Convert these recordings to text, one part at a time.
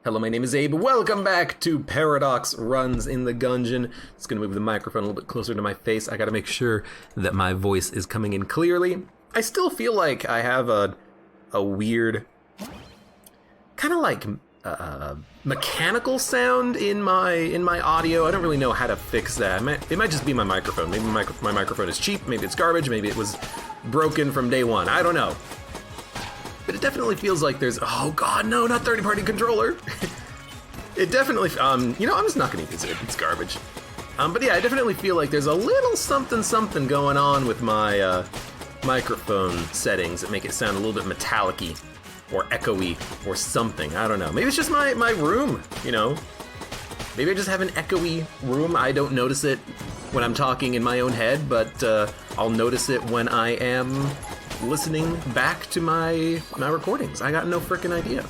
Hello, my name is Abe. Welcome back to Paradox Runs in the Gungeon. Just gonna move the microphone a little bit closer to my face. I gotta make sure that my voice is coming in clearly. I still feel like I have a weird, kind of like mechanical sound in my audio. I don't really know how to fix that. It might just be my microphone. Maybe my microphone is cheap. Maybe it's garbage. Maybe it was broken from day one. I don't know. But it definitely feels like there's, oh god, no, not third-party controller. It definitely, I'm just not gonna use it, it's garbage. But yeah, I definitely feel like there's a little something going on with my microphone settings that make it sound a little bit metallic-y or echoey or something, I don't know. Maybe it's just my room, you know? Maybe I just have an echoey room. I don't notice it when I'm talking in my own head, but I'll notice it when I am listening back to my recordings. I got no frickin' idea.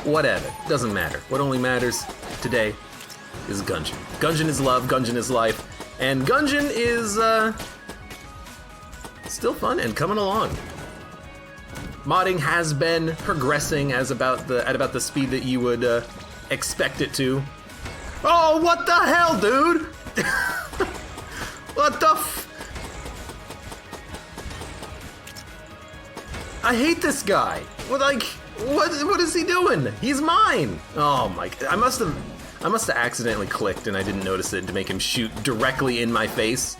Whatever, doesn't matter. What only matters today is Gungeon. Gungeon is love, Gungeon is life, and Gungeon is still fun and coming along. Modding has been progressing at about the speed that you would expect it to. Oh, what the hell, dude? What the I hate this guy. What is he doing? He's mine. Oh my! I must have accidentally clicked and I didn't notice it to make him shoot directly in my face.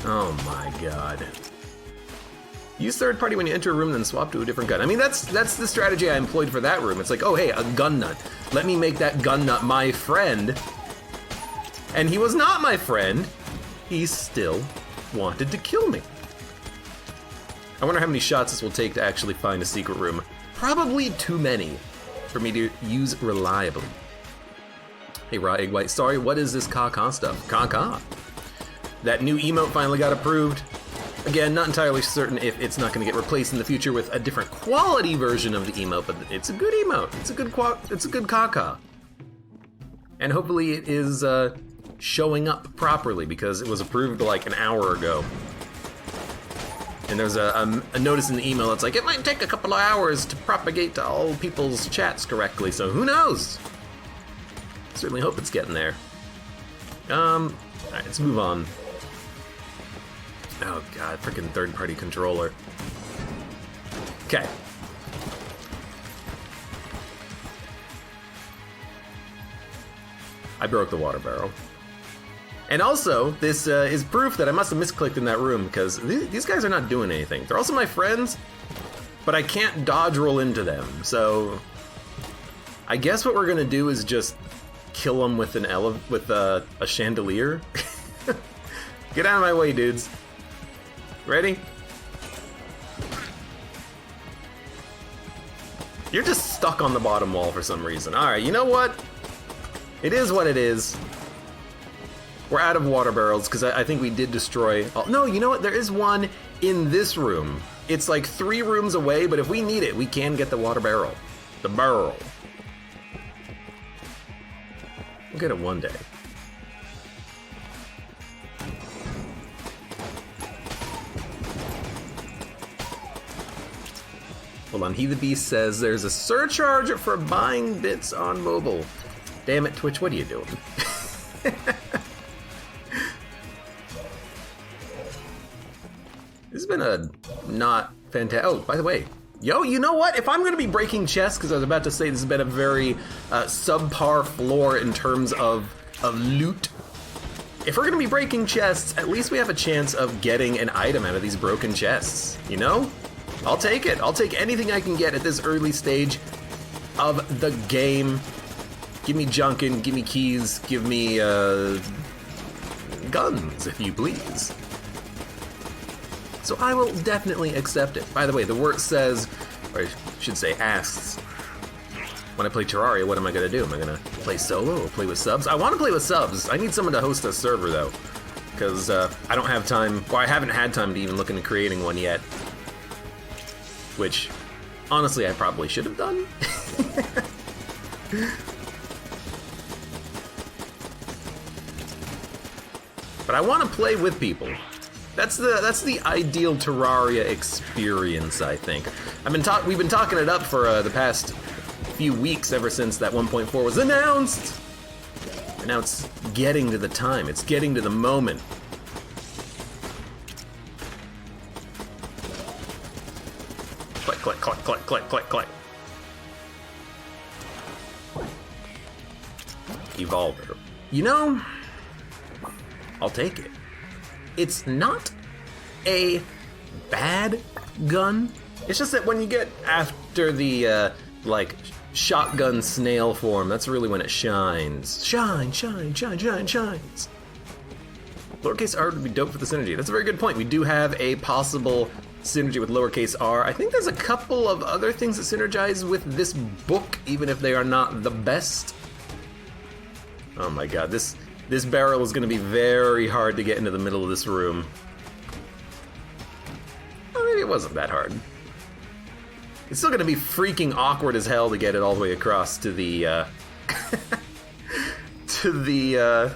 Oh my god. Use third party when you enter a room, then swap to a different gun. I mean, that's the strategy I employed for that room. It's like, oh hey, a gun nut. Let me make that gun nut my friend. And he was not my friend. He still wanted to kill me. I wonder how many shots this will take to actually find a secret room. Probably too many for me to use reliably. Hey, Raw Egg White, sorry, what is this caca stuff? Caca. That new emote finally got approved. Again, not entirely certain if it's not going to get replaced in the future with a different quality version of the emote, but it's a good emote. It's a good caca. And hopefully it is showing up properly because it was approved like an hour ago. And there's a notice in the email that's like, it might take a couple of hours to propagate to all people's chats correctly, so who knows? Certainly hope it's getting there. Alright, let's move on. Oh god, freaking third-party controller. Okay. I broke the water barrel. And also, this is proof that I must have misclicked in that room, because these guys are not doing anything. They're also my friends, but I can't dodge roll into them, so I guess what we're gonna do is just kill them with a chandelier. Get out of my way, dudes. Ready? You're just stuck on the bottom wall for some reason. Alright, you know what? It is what it is. We're out of water barrels, because I think we did destroy... Oh, no, you know what? There is one in this room. It's like 3 rooms away, but if we need it, we can get the water barrel. The barrel. We'll get it one day. Hold on, He the Beast says there's a surcharge for buying bits on mobile. Damn it, Twitch, what are you doing? This has been a not fantastic... Oh, by the way, yo, you know what? If I'm going to be breaking chests, because I was about to say this has been a very subpar floor in terms of loot. If we're going to be breaking chests, at least we have a chance of getting an item out of these broken chests, you know? I'll take it. I'll take anything I can get at this early stage of the game. Give me junkin', give me keys, give me guns, if you please. So I will definitely accept it. By the way, the word says, or I should say asks, when I play Terraria, what am I gonna do? Am I gonna play solo or play with subs? I wanna play with subs. I need someone to host a server though, because I don't have time, or I haven't had time to even look into creating one yet. Which, honestly, I probably should have done. But I wanna play with people. That's the ideal Terraria experience, I think. We've been talking it up for the past few weeks, ever since that 1.4 was announced. And now it's getting to the time. It's getting to the moment. Click, click, click, click, click, click, click. Evolver. You know, I'll take it. It's not a bad gun. It's just that when you get after the, like, shotgun snail form, that's really when it shines. Shine, shine, shine, shine, shines. Lowercase r would be dope for the synergy. That's a very good point. We do have a possible synergy with lowercase r. I think there's a couple of other things that synergize with this book, even if they are not the best. Oh my god, this barrel is going to be very hard to get into the middle of this room. Well, maybe it wasn't that hard. It's still going to be freaking awkward as hell to get it all the way across to the to the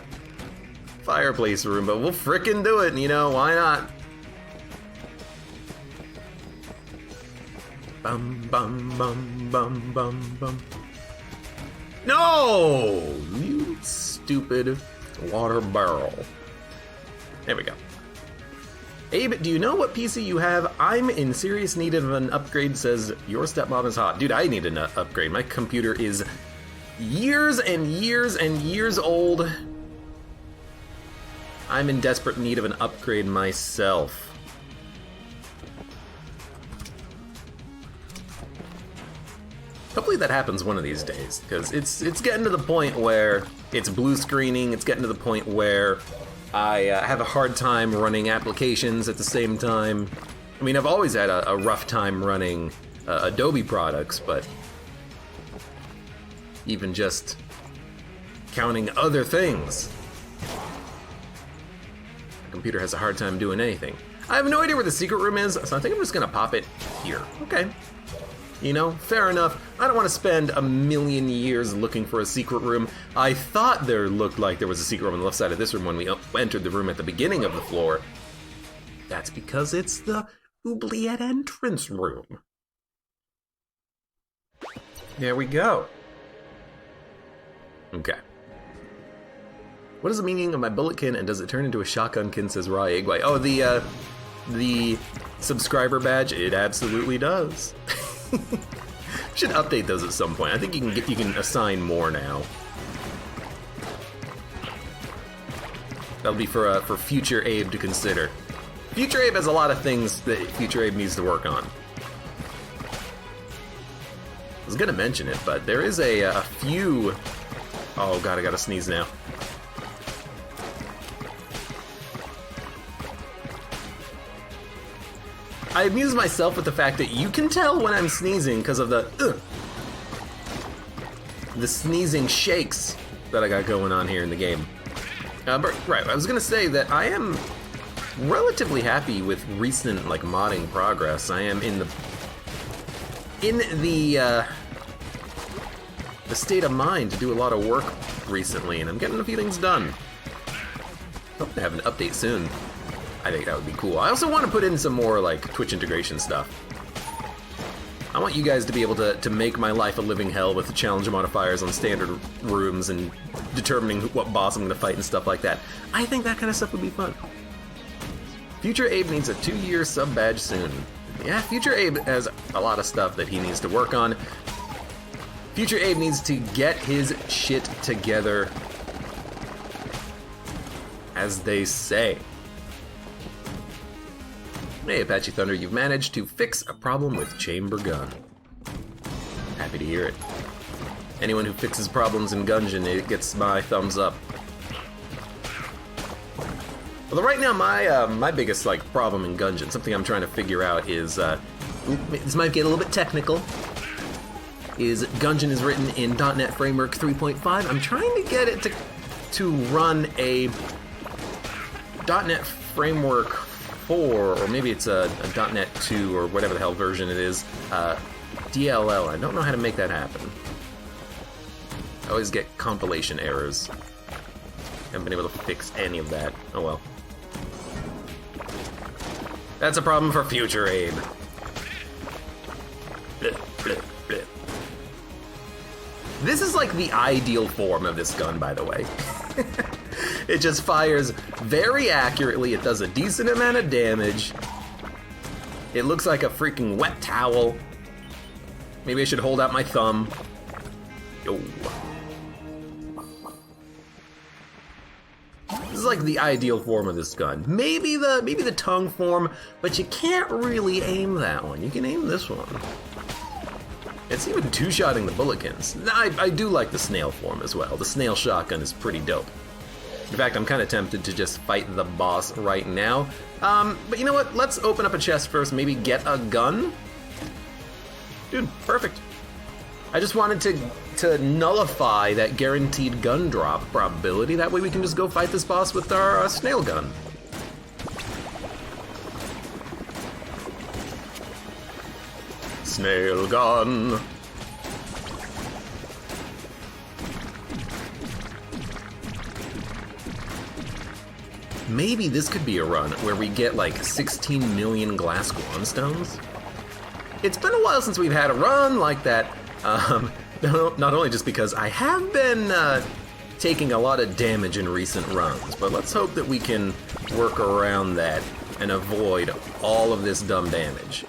fireplace room, but we'll frickin' do it, you know, why not? Bum bum bum bum bum bum. No! You stupid water barrel. There we go. Abe, do you know what PC you have? I'm in serious need of an upgrade, says your stepmom is hot. Dude, I need an upgrade. My computer is years and years and years old. I'm in desperate need of an upgrade myself. Hopefully that happens one of these days, because it's getting to the point where it's blue screening, it's getting to the point where I have a hard time running applications at the same time. I mean, I've always had a rough time running Adobe products, but even just counting other things, the computer has a hard time doing anything. I have no idea where the secret room is, so I think I'm just gonna pop it here. Okay. You know, fair enough. I don't want to spend a million years looking for a secret room. I thought there looked like there was a secret room on the left side of this room when we entered the room at the beginning of the floor. That's because it's the oubliette entrance room. There we go. Okay. What is the meaning of my bulletkin, and does it turn into a shotgunkin, says Raw Eggway? Oh, the subscriber badge, it absolutely does. Should update those at some point. I think you can assign more now. That'll be for future Abe to consider. Future Abe has a lot of things that future Abe needs to work on. I was gonna mention it, but there is a few. Oh god, I gotta sneeze now. I amuse myself with the fact that you can tell when I'm sneezing because of the sneezing shakes that I got going on here in the game. But right, I was gonna say that I am relatively happy with recent modding progress. I am in the state of mind to do a lot of work recently, and I'm getting a few things done. Hope to have an update soon. I think that would be cool. I also want to put in some more Twitch integration stuff. I want you guys to be able to make my life a living hell with the challenge modifiers on standard rooms and determining what boss I'm going to fight and stuff like that. I think that kind of stuff would be fun. Future Abe needs a 2-year sub badge soon. Yeah, Future Abe has a lot of stuff that he needs to work on. Future Abe needs to get his shit together, as they say. Hey, Apache Thunder, you've managed to fix a problem with Chamber Gun. Happy to hear it. Anyone who fixes problems in Gungeon, it gets my thumbs up. Although right now, my biggest problem in Gungeon, something I'm trying to figure out is, this might get a little bit technical, is Gungeon is written in .NET Framework 3.5. I'm trying to get it to run a .NET Framework 4, or maybe it's a .NET 2 or whatever the hell version it is, DLL. I don't know how to make that happen. I always get compilation errors. Haven't been able to fix any of that. Oh well. That's a problem for future Abe. Blip, blip, blip. This is like the ideal form of this gun, by the way. It just fires very accurately, it does a decent amount of damage. It looks like a freaking wet towel. Maybe I should hold out my thumb. Yo. This is like the ideal form of this gun. Maybe the tongue form, but you can't really aim that one. You can aim this one. It's even two-shotting the bulletins. I do like the snail form as well. The snail shotgun is pretty dope. In fact, I'm kind of tempted to just fight the boss right now. But you know what? Let's open up a chest first, maybe get a gun. Dude, perfect. I just wanted to nullify that guaranteed gun drop probability. That way we can just go fight this boss with our snail gun. Snail gun. Maybe this could be a run where we get like 16 million glass Guanstones. It's been a while since we've had a run like that. Not only just because I have been taking a lot of damage in recent runs, but let's hope that we can work around that and avoid all of this dumb damage.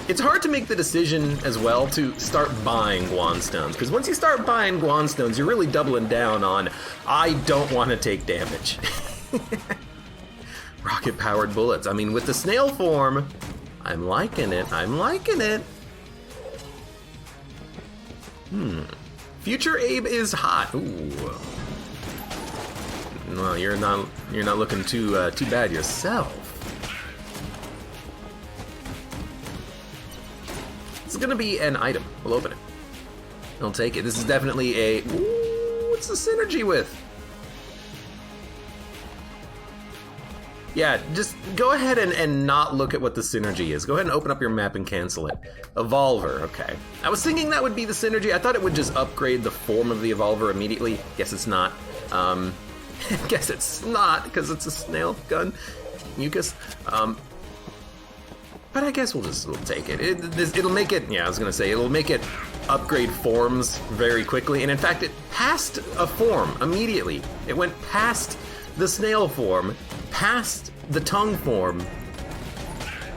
It's hard to make the decision as well to start buying Guanstones, because once you start buying Guanstones, you're really doubling down on, I don't want to take damage. Rocket-powered bullets. I mean, with the snail form, I'm liking it. I'm liking it. Future Abe is hot. Ooh. No, you're not looking too bad yourself. It's gonna be an item. We'll open it. I'll take it. This is definitely a. Ooh, what's the synergy with? Yeah, just go ahead and not look at what the synergy is. Go ahead and open up your map and cancel it. Evolver, okay. I was thinking that would be the synergy. I thought it would just upgrade the form of the Evolver immediately. Guess it's not. Guess it's not, because it's a snail gun. Mucus. But I guess we'll take it. It'll make it, yeah, I was gonna say, it'll make it upgrade forms very quickly. And in fact, it passed a form immediately. It went past the snail form, past the tongue form,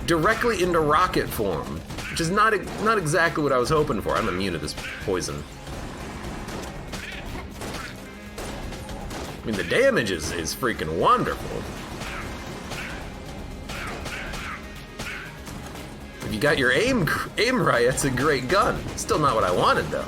directly into rocket form, which is not exactly what I was hoping for. I'm immune to this poison. I mean, the damage is freaking wonderful. If you got your aim right, that's a great gun. Still not what I wanted, though.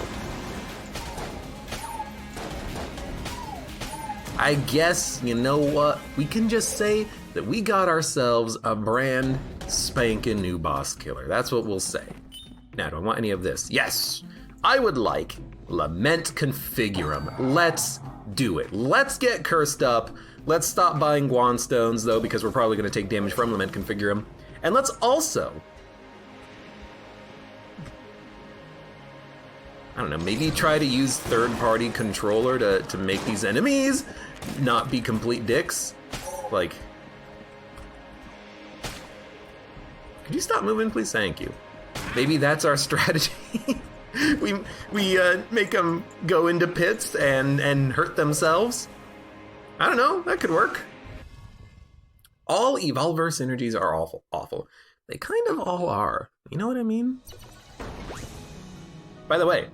I guess, you know what? We can just say that we got ourselves a brand spanking new boss killer. That's what we'll say. Now, do I want any of this? Yes! I would like Lament Configurum. Let's do it. Let's get cursed up. Let's stop buying Guanstones, though, because we're probably going to take damage from Lament Configurum. And let's also, I don't know, maybe try to use third-party controller to make these enemies not be complete dicks. Like, could you stop moving, please? Thank you. Maybe that's our strategy. we make them go into pits and hurt themselves. I don't know, that could work. All Evolver synergies are awful. They kind of all are. You know what I mean? By the way,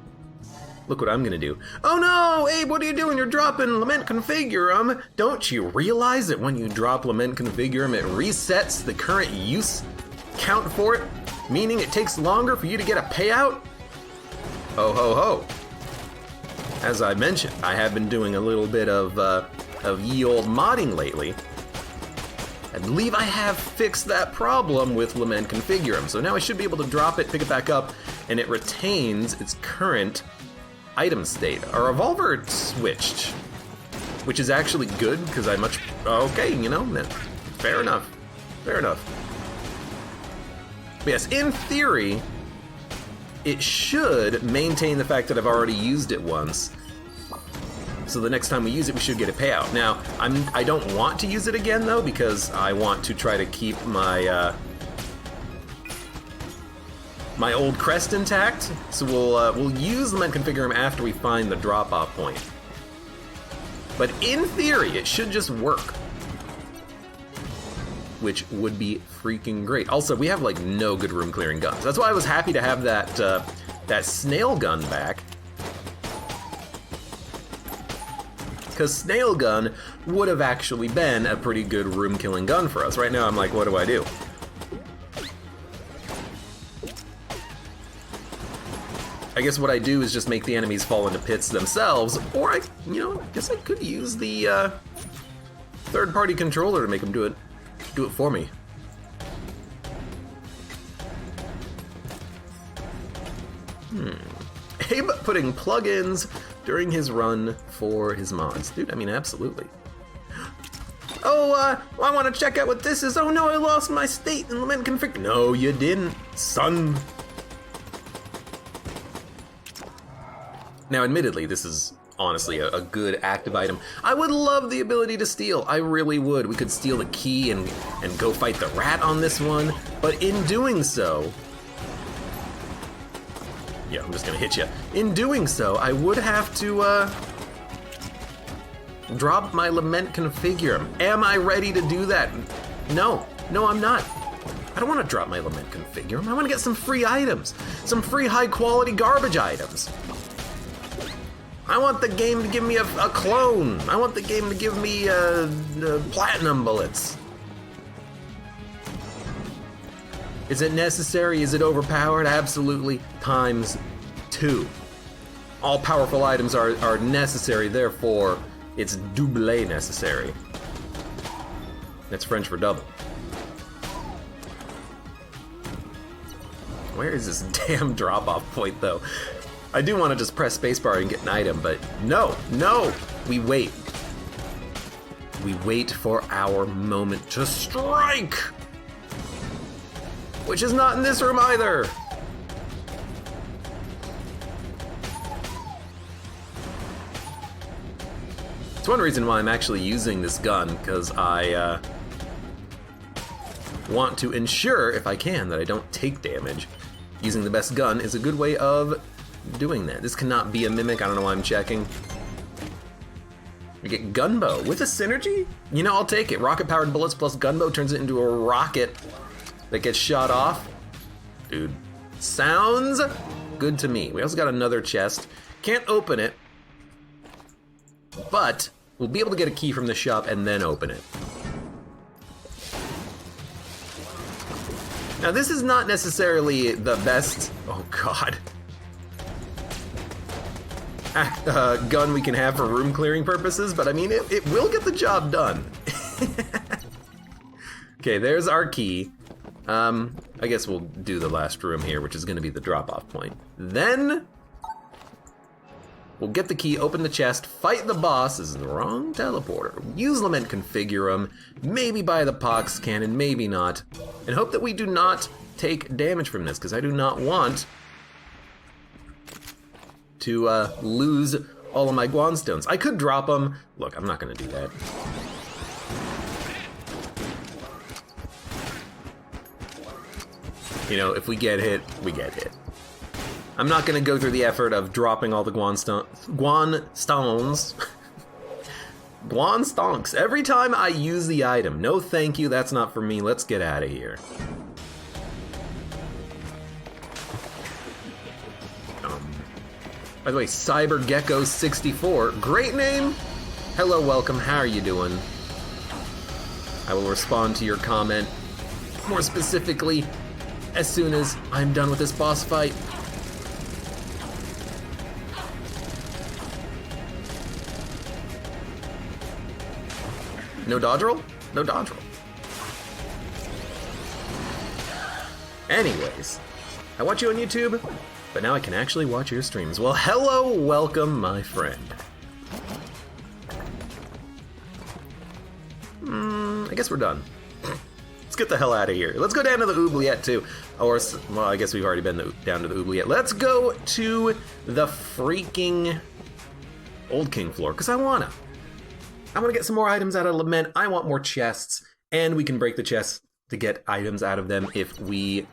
look what I'm gonna do. Oh no, Abe, what are you doing? You're dropping Lament Configurum. Don't you realize that when you drop Lament Configurum, it resets the current use count for it, meaning it takes longer for you to get a payout? Ho ho ho. As I mentioned, I have been doing a little bit of ye olde modding lately. I believe I have fixed that problem with Lament Configurum, so now I should be able to drop it, pick it back up, and it retains its current item state. Our Evolver switched, which is actually good, because okay, you know, fair enough. But yes, in theory, it should maintain the fact that I've already used it once. So the next time we use it, we should get a payout. Now, I don't want to use it again, though, because I want to try to keep my my old crest intact. So we'll use Lament Configurum after we find the drop-off point. But in theory, it should just work, which would be freaking great. Also, we have like no good room clearing guns. That's why I was happy to have that that snail gun back. Because snail gun would have actually been a pretty good room killing gun for us. Right now I'm like, what do I do? I guess what I do is just make the enemies fall into pits themselves, or I guess I could use the third-party controller to make them do it for me. Abe putting plugins during his run for his mods. Dude, I mean, absolutely. Oh, I want to check out what this is. Oh no, I lost my state in Lament Config. No, you didn't, son. Now, admittedly, this is honestly a good active item. I would love the ability to steal. I really would. We could steal the key and go fight the rat on this one. But in doing so... Yeah, I'm just gonna hit you. In doing so, I would have to drop my Lament Configurum. Am I ready to do that? No, I'm not. I don't want to drop my Lament Configurum. I want to get some free items. Some free high-quality garbage items. I want the game to give me a clone. I want the game to give me platinum bullets. Is it necessary? Is it overpowered? Absolutely, times 2. All powerful items are necessary, therefore it's double necessary. That's French for double. Where is this damn drop-off point, though? I do want to just press spacebar and get an item, but no, we wait. We wait for our moment to strike! Which is not in this room either! It's one reason why I'm actually using this gun, because I want to ensure, if I can, that I don't take damage. Using the best gun is a good way of doing that. This cannot be a mimic. I don't know why I'm checking. We get gunbow with a synergy? You know, I'll take it. Rocket-powered bullets plus gunbow turns it into a rocket that gets shot off. Dude, sounds good to me. We also got another chest. Can't open it, but we'll be able to get a key from the shop and then open it. Now, this is not necessarily the best... Oh, God. Gun we can have for room clearing purposes, but I mean, it will get the job done. Okay, there's our key. I guess we'll do the last room here, which is gonna be the drop-off point. Then, we'll get the key, open the chest, fight the boss. This is the wrong teleporter. Use Lament Configurum, maybe buy the Pox Cannon, maybe not, and hope that we do not take damage from this, because I do not want to lose all of my Guan stones. I could drop them. Look, I'm not gonna do that. You know, if we get hit, we get hit. I'm not gonna go through the effort of dropping all the Guan stones. Guan stonks. Every time I use the item. No thank you, that's not for me. Let's get out of here. By the way, CyberGecko64, great name. Hello, welcome, how are you doing? I will respond to your comment more specifically as soon as I'm done with this boss fight. No dodge roll? No dodge roll. Anyways, I watch you on YouTube, but now I can actually watch your streams. Well, hello, welcome, my friend. I guess we're done. Let's get the hell out of here. Let's go down to the oubliette, too. Or, well, I guess we've already been down to the oubliette. Let's go to the freaking Old King floor, because I wanna get some more items out of Lament. I want more chests, and we can break the chests to get items out of them if we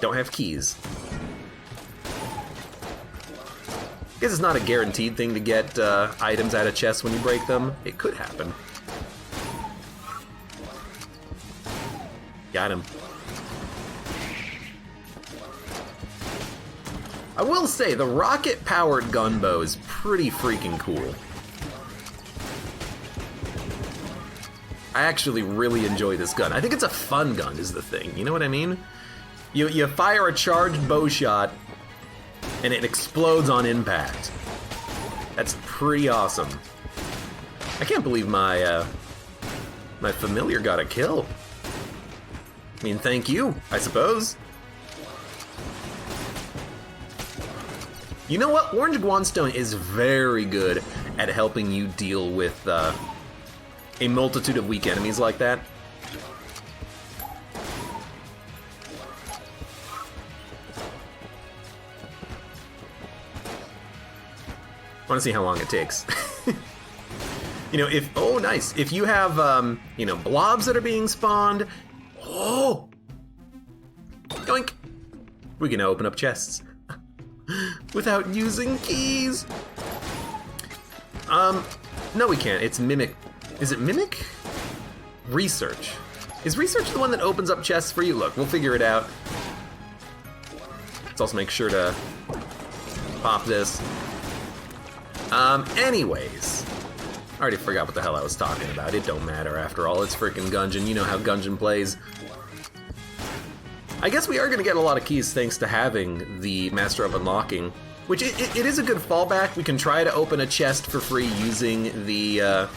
don't have keys. I guess it's not a guaranteed thing to get items out of chests when you break them. It could happen. Got him. I will say, the rocket-powered gunbow is pretty freaking cool. I actually really enjoy this gun. I think it's a fun gun, is the thing. You know what I mean? You fire a charged bow shot, and it explodes on impact. That's pretty awesome. I can't believe my familiar got a kill. I mean, thank you, I suppose. You know what? Orange Guanstone is very good at helping you deal with a multitude of weak enemies like that. I want to see how long it takes. You know, oh nice, if you have, you know, blobs that are being spawned, oh! Yoink! We can open up chests. Without using keys. No we can't, it's Mimic. Is it Mimic? Research. Is Research the one that opens up chests for you? Look, we'll figure it out. Let's also make sure to pop this. Anyways. I already forgot what the hell I was talking about. It don't matter after all, it's freaking Gungeon. You know how Gungeon plays. I guess we are gonna get a lot of keys thanks to having the Master of Unlocking, which it is a good fallback. We can try to open a chest for free using the,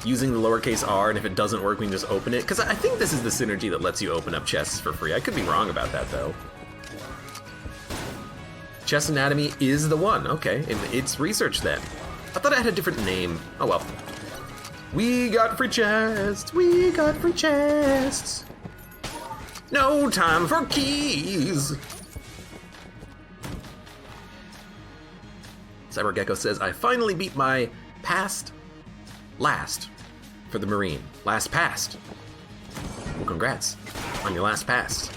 using the lowercase r, and if it doesn't work, we can just open it. Because I think this is the synergy that lets you open up chests for free. I could be wrong about that, though. Chest Anatomy is the one. Okay, it's Research then. I thought I had a different name. Oh well. We got free chests. We got free chests. No time for keys. Cybergecko says, I finally beat my last for the Marine. Last past. Well, congrats on your last past.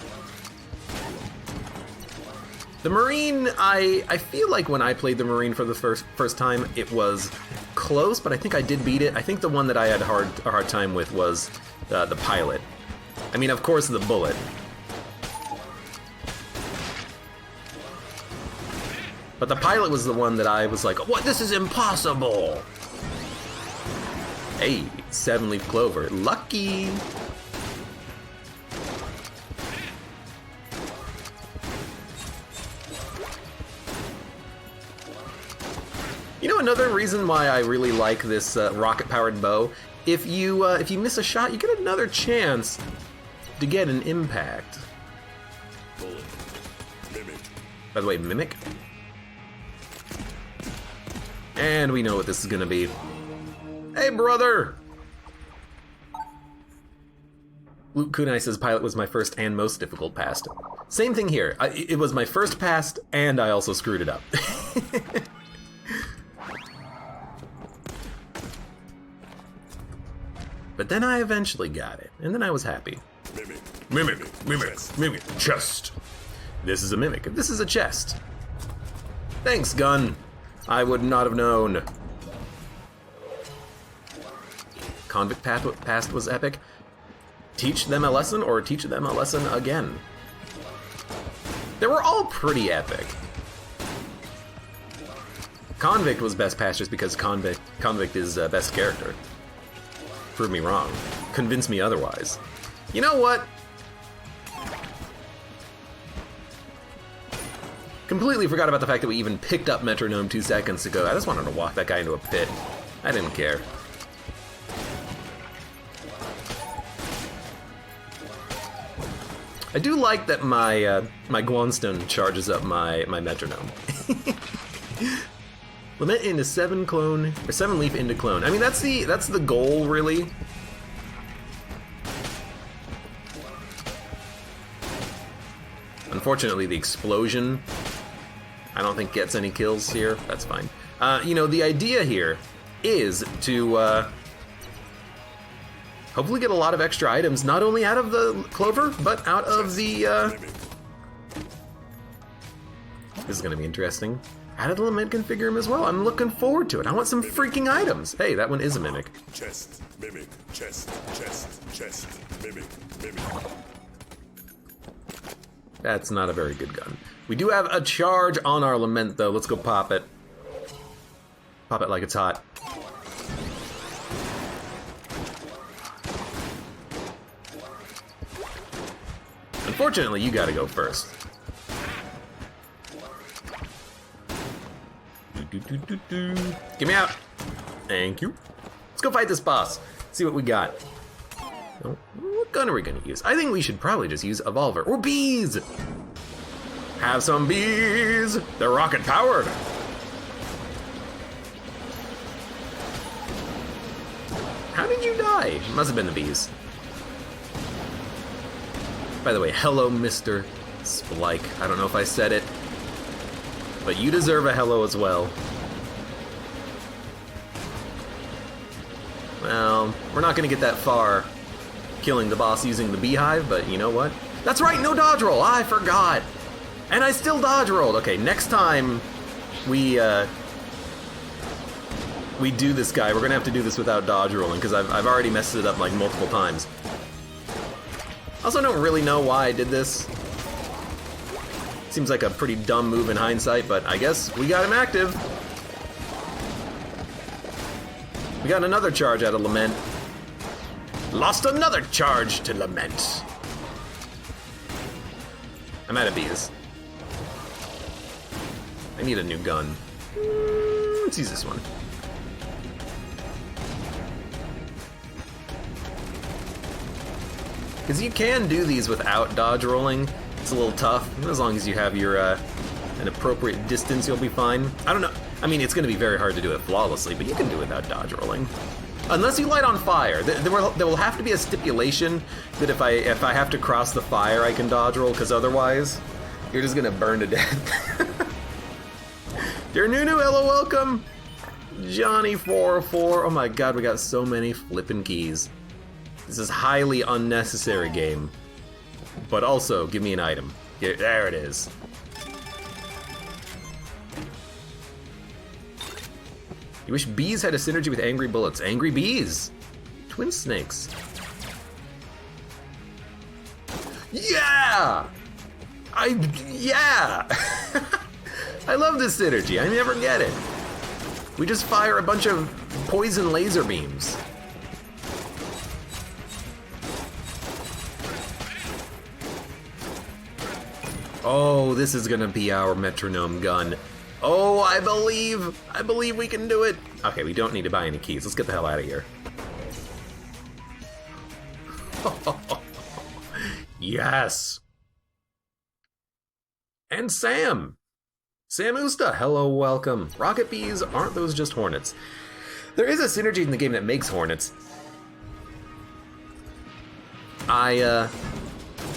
The Marine, I feel like when I played the Marine for the first time, it was close, but I think I did beat it. I think the one that I had a hard time with was the pilot. I mean, of course, the bullet. But the pilot was the one that I was like, what? This is impossible! Hey, 7-leaf clover. Lucky! You know another reason why I really like this rocket-powered bow? If you miss a shot, you get another chance to get an impact. By the way, Mimic. And we know what this is gonna be. Hey, brother! Luke Kunai says pilot was my first and most difficult pass. Same thing here. It was my first pass, and I also screwed it up. But then I eventually got it, and then I was happy. Mimic, chest. This is a mimic. This is a chest. Thanks, gun. I would not have known. Convict past was epic. Teach them a lesson or teach them a lesson again. They were all pretty epic. Convict was best past just because Convict is best character. Prove me wrong. Convince me otherwise. You know what? Completely forgot about the fact that we even picked up Metronome 2 seconds ago. I just wanted to walk that guy into a pit. I didn't care. I do like that my my Guanstone charges up my Metronome. Lament into 7-leaf into clone. I mean, that's the goal, really. Unfortunately, the explosion I don't think gets any kills here. That's fine. You know, the idea here is to hopefully get a lot of extra items, not only out of the clover, but out of the... This is going to be interesting. Out of the lament configure as well. I'm looking forward to it. I want some freaking items. Hey, that one is a mimic. Chest, mimic, chest, mimic, mimic. That's not a very good gun. We do have a charge on our lament, though. Let's go pop it. Pop it like it's hot. Unfortunately, you gotta go first. Get me out. Thank you. Let's go fight this boss. See what we got. Oh, what gun are we gonna use? I think we should probably just use Evolver. Or bees! Have some bees! They're rocket powered! How did you die? Must have been the bees. By the way, hello, Mr. Splike. I don't know if I said it, but you deserve a hello as well. Well, we're not gonna get that far killing the boss using the beehive, but you know what? That's right, no dodge roll! I forgot! And I still dodge rolled! Okay, next time we do this guy, we're gonna have to do this without dodge rolling, because I've already messed it up like multiple times. Also, don't really know why I did this. Seems like a pretty dumb move in hindsight, but I guess we got him active. We got another charge out of Lament. Lost another charge to Lament. I'm out of bees. I need a new gun. Let's use this one. Because you can do these without dodge rolling. It's a little tough. As long as you have your an appropriate distance, you'll be fine. I don't know. I mean, it's going to be very hard to do it flawlessly, but you can do it without dodge rolling. Unless you light on fire. There will have to be a stipulation that if I have to cross the fire, I can dodge roll, because otherwise, you're just going to burn to death. Dear Nunu, hello, welcome. Johnny404. Oh my god, we got so many flippin' keys. This is highly unnecessary game. But also, give me an item. Here, there it is. You wish bees had a synergy with angry bullets. Angry bees! Twin snakes. Yeah! Yeah! I love this synergy. I never get it. We just fire a bunch of poison laser beams. Oh, this is gonna be our metronome gun. Oh, I believe we can do it. Okay, we don't need to buy any keys. Let's get the hell out of here. Yes. And Sam. Sam Usta, hello, welcome. Rocket bees, aren't those just hornets? There is a synergy in the game that makes hornets. I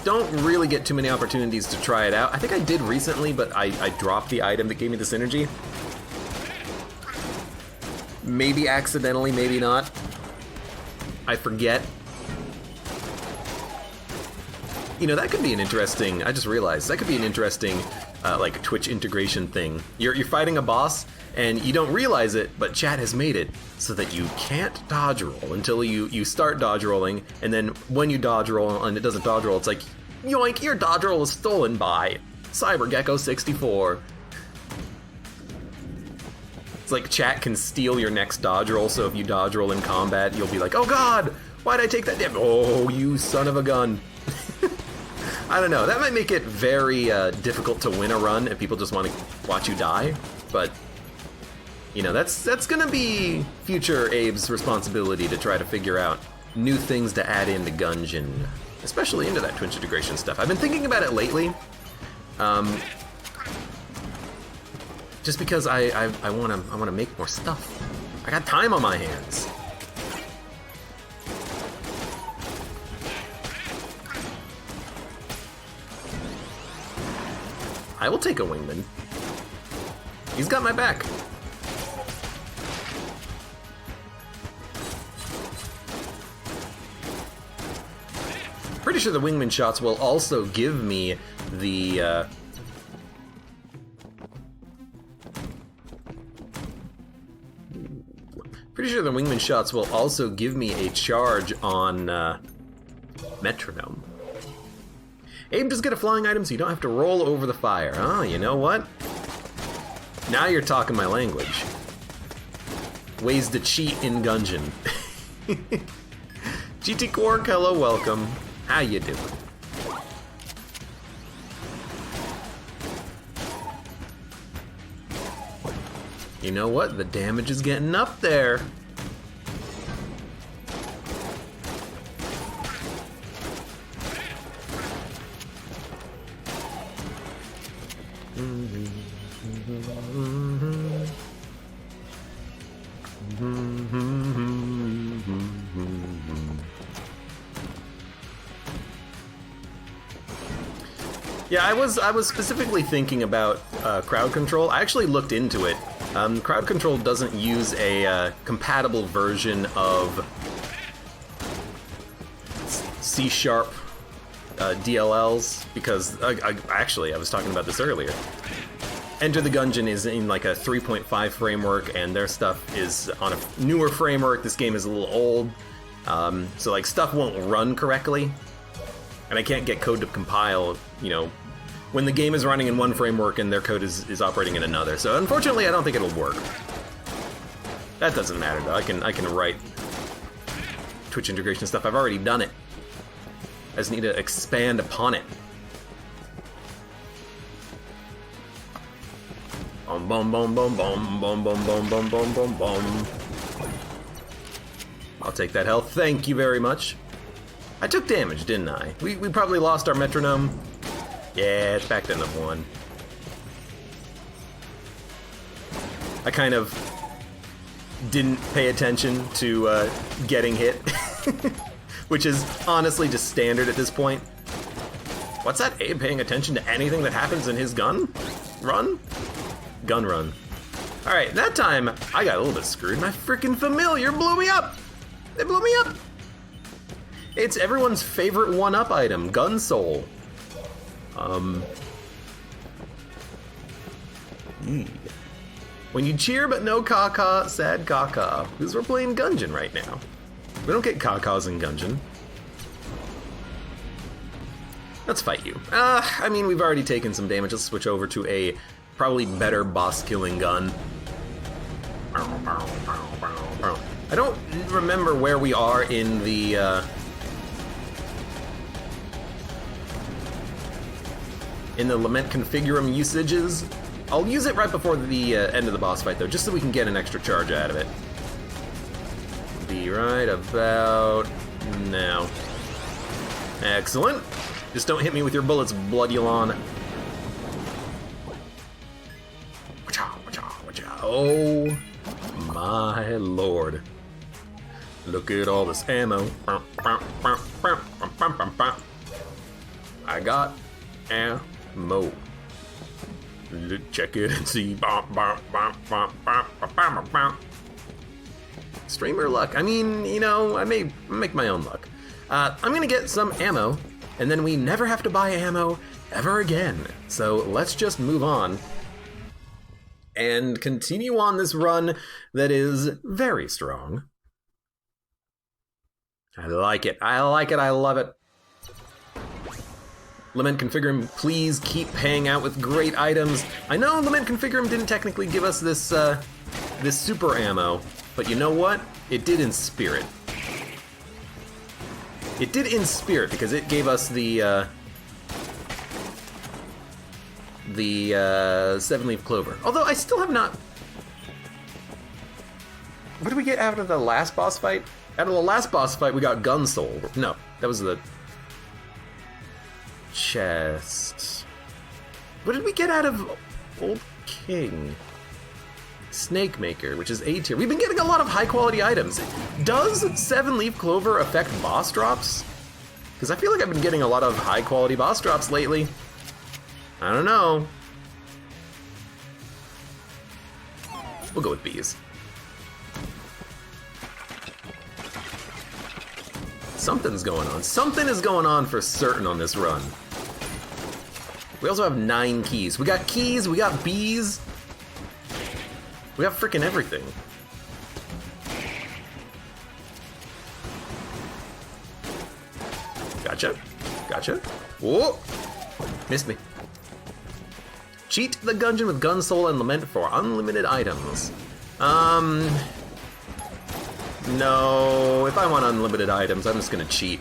don't really get too many opportunities to try it out. I think I did recently, but I dropped the item that gave me the synergy. Maybe accidentally, maybe not. I forget. You know, that could be an interesting, I just realized, that could be an interesting like Twitch integration thing. You're fighting a boss, and you don't realize it, but chat has made it so that you can't dodge roll until you start dodge rolling, and then when you dodge roll and it doesn't dodge roll, it's like, yoink, your dodge roll is stolen by CyberGecko64. It's like chat can steal your next dodge roll, so if you dodge roll in combat, you'll be like, oh god, why'd I take that damage? Oh, you son of a gun. I don't know, that might make it very difficult to win a run if people just want to watch you die, but you know, that's gonna be future Abe's responsibility to try to figure out new things to add into Gungeon, especially into that Twitch integration stuff. I've been thinking about it lately, just because I wanna make more stuff. I got time on my hands. I will take a wingman. He's got my back. Pretty sure the wingman shots will also give me the, Pretty sure the wingman shots will also give me a charge on, metronome. Abe, just get a flying item so you don't have to roll over the fire. Oh, you know what? Now you're talking my language. Ways to cheat in Gungeon. GT Quark, hello, welcome. How you doing? You know what? The damage is getting up there. Yeah, I was specifically thinking about crowd control. I actually looked into it. Crowd control doesn't use a compatible version of C# DLLs because I was talking about this earlier. Enter the Gungeon is in like a 3.5 framework, and their stuff is on a newer framework. This game is a little old, so like stuff won't run correctly. And I can't get code to compile, you know, when the game is running in one framework and their code is operating in another. So unfortunately, I don't think it'll work. That doesn't matter though. I can write Twitch integration stuff. I've already done it. I just need to expand upon it. Boom, boom, boom, boom, boom, boom, boom, boom, boom, boom, boom, boom. I'll take that health. Thank you very much. I took damage, didn't I? We probably lost our metronome. Yeah, it's back down to 1. I kind of didn't pay attention to getting hit, which is honestly just standard at this point. What's that? Abe paying attention to anything that happens in his gun run? Gun run. All right, that time I got a little bit screwed. My freaking familiar blew me up. They blew me up. It's everyone's favorite one-up item, Gun Soul. When you cheer but no caca, sad caca. Because we're playing Gungeon right now. We don't get cacas in Gungeon. Let's fight you. I mean, we've already taken some damage. Let's switch over to a probably better boss-killing gun. I don't remember where we are in the, Lament Configurum usages. I'll use it right before the end of the boss fight, though, just so we can get an extra charge out of it. Be right about now. Excellent. Just don't hit me with your bullets, Bloodulon. Oh my lord. Look at all this ammo. I got ammo. Check it and see. Streamer luck. I mean, you know, I may make my own luck. I'm gonna get some ammo, and then we never have to buy ammo ever again. So let's just move on and continue on this run that is very strong. I like it. I like it. I love it. Lament Configurum, please keep paying out with great items. I know Lament Configurum didn't technically give us this this super ammo, but you know what? It did in spirit. It did in spirit because it gave us the 7-leaf clover. Although I still have not. What did we get out of the last boss fight? Out of the last boss fight, we got Gun Soul. No, that was the chest. What did we get out of Old King? Snake Maker, which is A tier. We've been getting a lot of high quality items. Does 7-leaf clover affect boss drops? Because I feel like I've been getting a lot of high quality boss drops lately. I don't know. We'll go with bees. Something's going on. Something is going on for certain on this run. We also have 9 keys. We got keys, we got bees. We got freaking everything. Gotcha. Gotcha. Whoa! Missed me. Cheat the Gungeon with Gun Soul and Lament for unlimited items. No, if I want unlimited items, I'm just gonna cheat.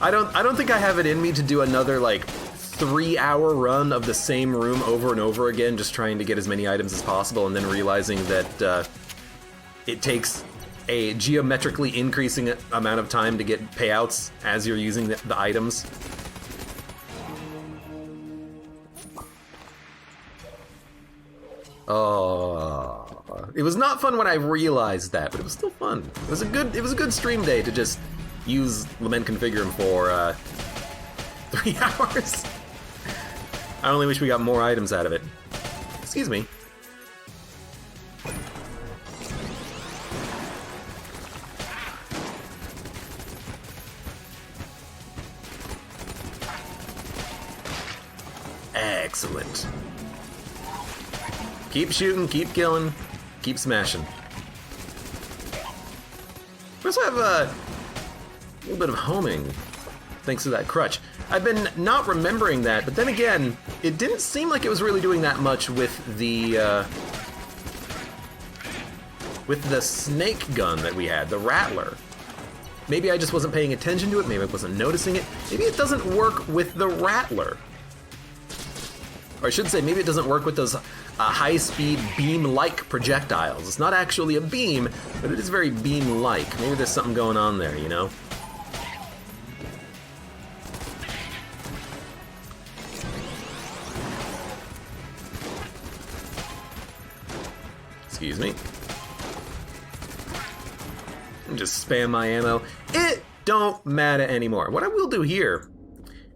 I don't think I have it in me to do another like 3-hour run of the same room over and over again, just trying to get as many items as possible, and then realizing that it takes a geometrically increasing amount of time to get payouts as you're using the items. Oh, it was not fun when I realized that, but it was still fun. It was a good stream day to just use Lament Configurum for 3 hours. I only wish we got more items out of it. Excuse me. Excellent. Keep shooting, keep killing, keep smashing. We also have a little bit of homing, thanks to that crutch. I've been not remembering that, but then again, it didn't seem like it was really doing that much with the snake gun that we had, the Rattler. Maybe I just wasn't paying attention to it, maybe I wasn't noticing it. Maybe it doesn't work with the Rattler. Or I should say, maybe it doesn't work with those high-speed beam-like projectiles. It's not actually a beam, but it is very beam-like. Maybe there's something going on there, you know? Excuse me. And just spam my ammo. It don't matter anymore. What I will do here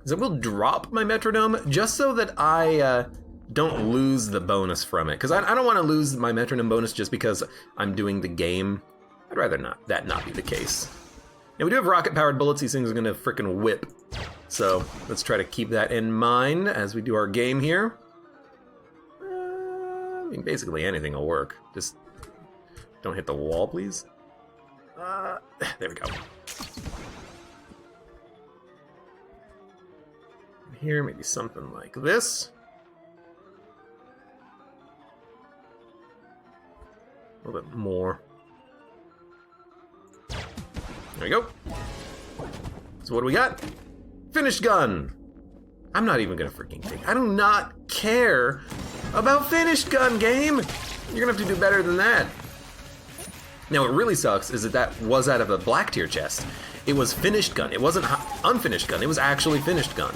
is I will drop my metronome just so that I don't lose the bonus from it. Because I don't want to lose my metronome bonus just because I'm doing the game. I'd rather that not be the case. Now we do have rocket-powered bullets. These things are going to frickin' whip. So let's try to keep that in mind as we do our game here. I mean, basically anything will work. Just don't hit the wall, please. There we go. Here, maybe something like this. A little bit more. There we go. So what do we got? Finished gun. I'm not even gonna freaking think. I do not care about finished gun, game. You're gonna have to do better than that. Now what really sucks is that was out of a black tier chest. It was finished gun. It wasn't unfinished gun. It was actually finished gun.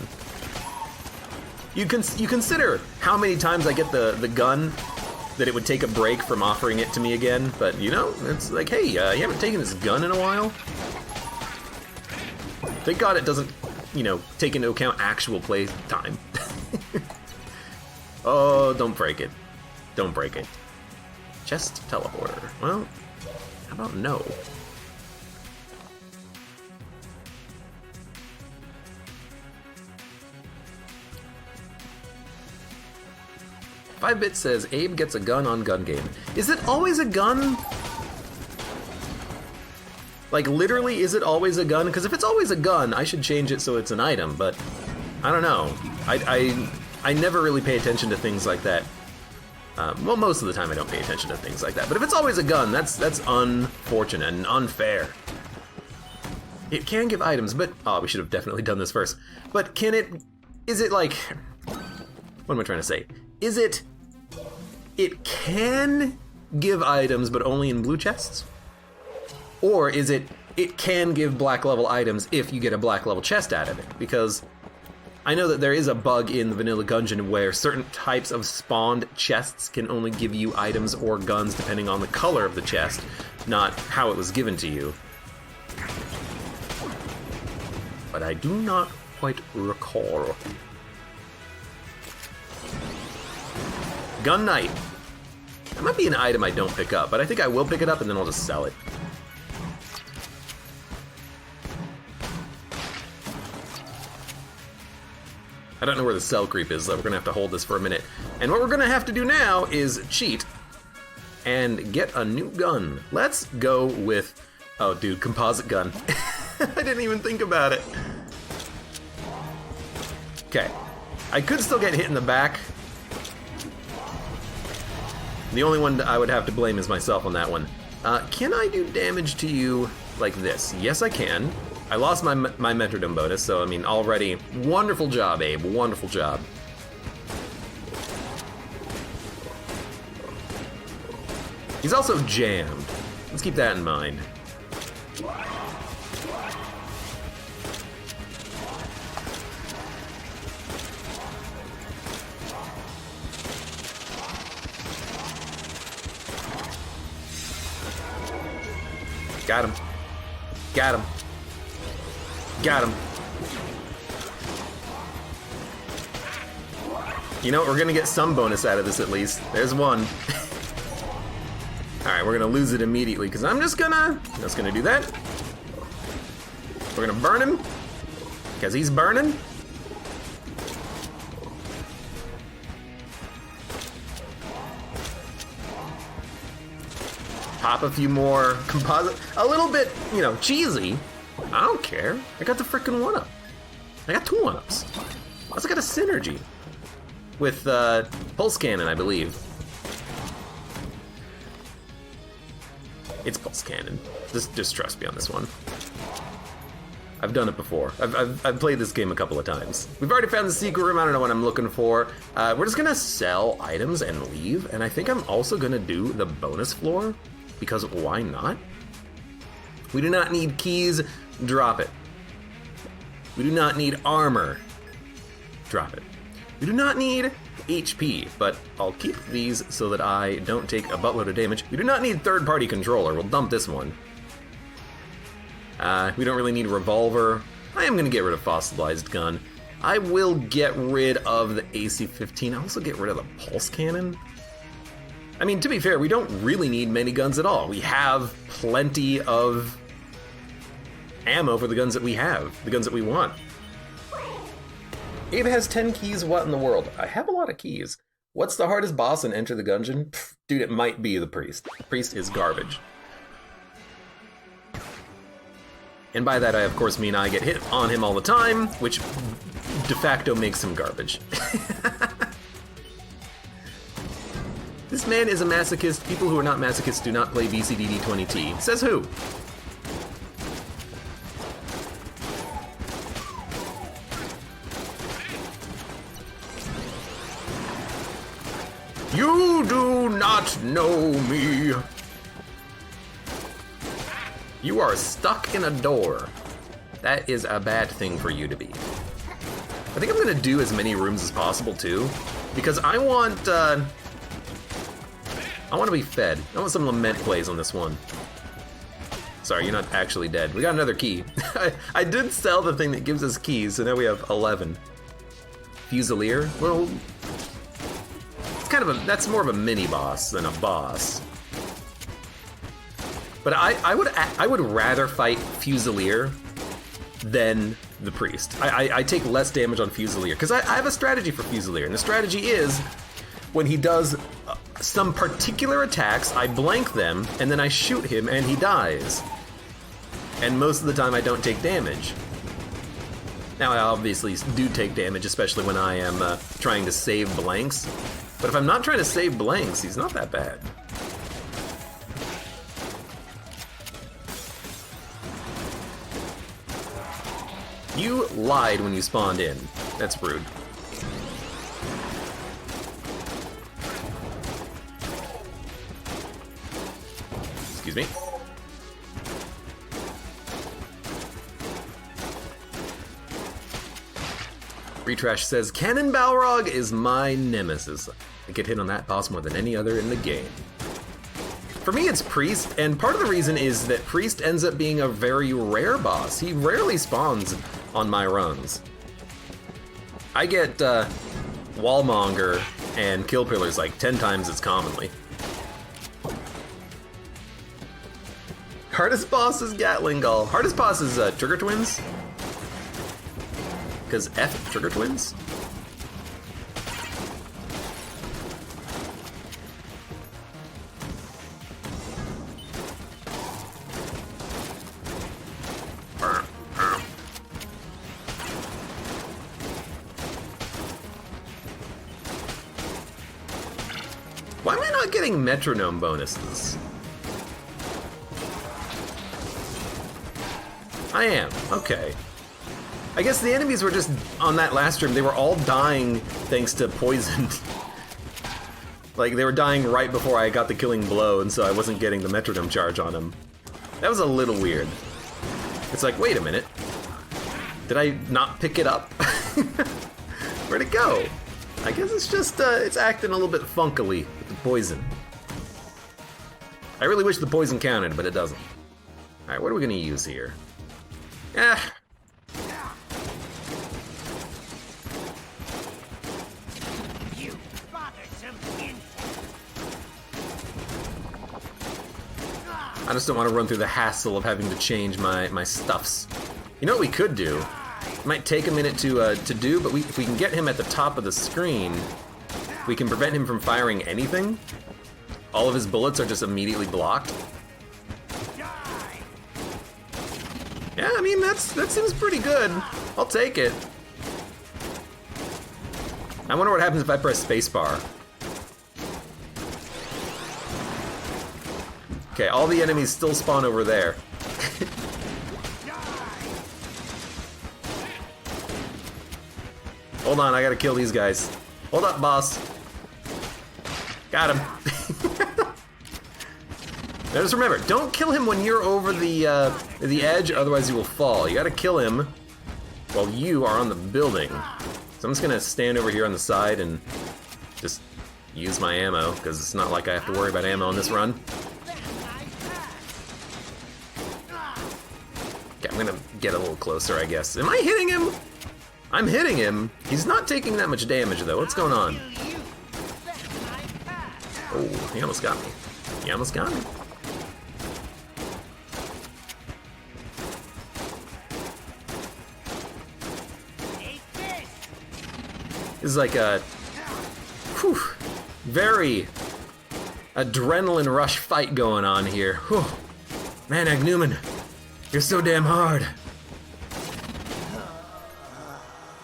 You consider how many times I get the gun that it would take a break from offering it to me again, but you know, it's like, hey, you haven't taken this gun in a while? Thank God it doesn't, you know, take into account actual play time. Oh, don't break it. Don't break it. Chest teleporter. Well, how about no? 5-Bit says, Abe gets a gun on gun game. Is it always a gun? Like, literally, is it always a gun? Because if it's always a gun, I should change it so it's an item, but I don't know. I never really pay attention to things like that. Well, most of the time I don't pay attention to things like that. But if it's always a gun, that's unfortunate and unfair. It can give items, but... Oh, we should have definitely done this first. But can it... Is it like... What am I trying to say? Is it... It can give items, but only in blue chests? Or is it... It can give black level items if you get a black level chest out of it? Because... I know that there is a bug in the Vanilla Gungeon where certain types of spawned chests can only give you items or guns depending on the color of the chest, not how it was given to you. But I do not quite recall. Gun Knight. That might be an item I don't pick up, but I think I will pick it up and then I'll just sell it. I don't know where the cell creep is, so we're gonna have to hold this for a minute. And what we're gonna have to do now is cheat and get a new gun. Let's go with, oh dude, composite gun. I didn't even think about it. Okay, I could still get hit in the back. The only one that I would have to blame is myself on that one. Can I do damage to you like this? Yes, I can. I lost my Metrodome bonus, so I mean, already, wonderful job, Abe, wonderful job. He's also jammed. Let's keep that in mind. Got him. Got him. Got him. You know, we're gonna get some bonus out of this at least. There's one. Alright, we're gonna lose it immediately, because I'm just gonna do that. We're gonna burn him, because he's burning. Pop a few more composite, a little bit, you know, cheesy. I don't care. I got the frickin' 1-up. I got 2 1-ups. I also got a synergy with Pulse Cannon, I believe. It's Pulse Cannon. Just trust me on this one. I've done it before. I've played this game a couple of times. We've already found the secret room. I don't know what I'm looking for. We're just gonna sell items and leave. And I think I'm also gonna do the bonus floor, because why not? We do not need keys. Drop it. We do not need armor. Drop it. We do not need HP, but I'll keep these so that I don't take a buttload of damage. We do not need third-party controller. We'll dump this one. We don't really need revolver. I am going to get rid of fossilized gun. I will get rid of the AC-15. I'll also get rid of the pulse cannon. I mean, to be fair, we don't really need many guns at all. We have plenty of ammo for the guns that we have, the guns that we want. Abe has 10 keys, what in the world? I have a lot of keys. What's the hardest boss in Enter the Gungeon? Pfft, dude, it might be the priest. The priest is garbage. And by that I of course mean I get hit on him all the time, which de facto makes him garbage. This man is a masochist. People who are not masochists do not play VCDD20T. Says who? You do not know me. You are stuck in a door. That is a bad thing for you to be. I think I'm gonna do as many rooms as possible too, because I want to be fed. I want some lament plays on this one. Sorry, you're not actually dead. We got another key. I did sell the thing that gives us keys, so now we have 11. Fusilier? Well, it's kind of that's more of a mini boss than a boss. But I would rather fight Fusilier than the priest. I take less damage on Fusilier, because I have a strategy for Fusilier, and the strategy is when he does some particular attacks, I blank them, and then I shoot him, and he dies. And most of the time I don't take damage. Now I obviously do take damage, especially when I am trying to save blanks. But if I'm not trying to save blanks, he's not that bad. You lied when you spawned in. That's rude. Excuse me. Retrash says, Cannon Balrog is my nemesis. I get hit on that boss more than any other in the game. For me, it's Priest, and part of the reason is that Priest ends up being a very rare boss. He rarely spawns on my runs. I get Wallmonger and kill pillars like 10 times as commonly. Hardest boss is Gatling Gull. Hardest boss is Trigger Twins. Because F Trigger Twins? Why am I not getting metronome bonuses? I am, okay. I guess the enemies were just, on that last room, they were all dying thanks to poison. Like, they were dying right before I got the killing blow, and so I wasn't getting the metronome charge on them. That was a little weird. It's like, wait a minute. Did I not pick it up? Where'd it go? I guess it's just, it's acting a little bit funkily with the poison. I really wish the poison counted, but it doesn't. Alright, what are we gonna use here? Eh. I just don't want to run through the hassle of having to change my stuffs. You know what we could do? It might take a minute to do, but if we can get him at the top of the screen, we can prevent him from firing anything. All of his bullets are just immediately blocked. Yeah, I mean, that seems pretty good. I'll take it. I wonder what happens if I press spacebar. Okay, all the enemies still spawn over there. Hold on, I gotta kill these guys. Hold up, boss. Got him. Now just remember, don't kill him when you're over the edge, otherwise you will fall. You gotta kill him while you are on the building. So I'm just gonna stand over here on the side and just use my ammo, because it's not like I have to worry about ammo on this run. Okay, I'm gonna get a little closer, I guess. Am I hitting him? I'm hitting him. He's not taking that much damage, though. What's going on? Oh, he almost got me. He almost got me. This is like a very adrenaline rush fight going on here. Whew. Man, Agnuman, you're so damn hard.